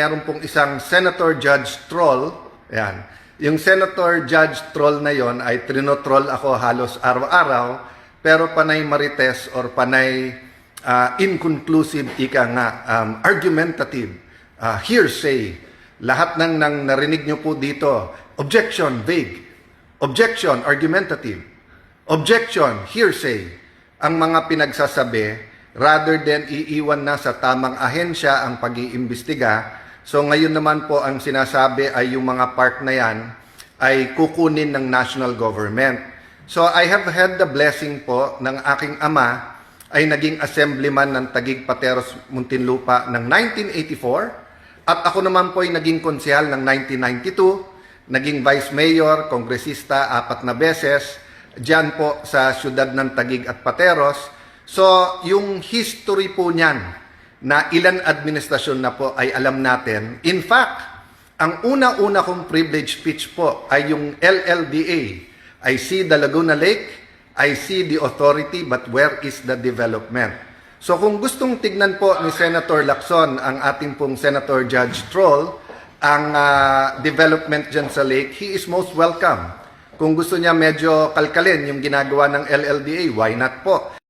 Meron pong isang Senator Judge Troll. Yan. Yung Senator Judge Troll na yon ay trinotroll ako halos araw-araw, pero panay marites or panay inconclusive, ika nga, argumentative, hearsay. Lahat ng narinig nyo po dito, objection, vague. Objection, argumentative. Objection, hearsay. Ang mga pinagsasabi, rather than iiwan na sa tamang ahensya ang pag-iimbestiga. So ngayon naman po ang sinasabi ay yung mga part na yan ay kukunin ng national government. So I have had the blessing po ng aking ama ay naging assemblyman ng Taguig Pateros Muntinlupa ng 1984 at ako naman po ay naging konsehal ng 1992, naging vice mayor, kongresista 4 na beses dyan po sa syudad ng Taguig at Pateros. So yung history po niyan na ilan administrasyon na po ay alam natin. In fact, ang una-una kong privilege speech po ay yung LLDA. I see the Laguna Lake, I see the authority, but where is the development? So kung gustong tignan po ni Senator Lacson, ang ating pong Senator Judge Troll, ang development dyan sa lake, he is most welcome. Kung gusto niya medyo kalkalin yung ginagawa ng LLDA, why not po?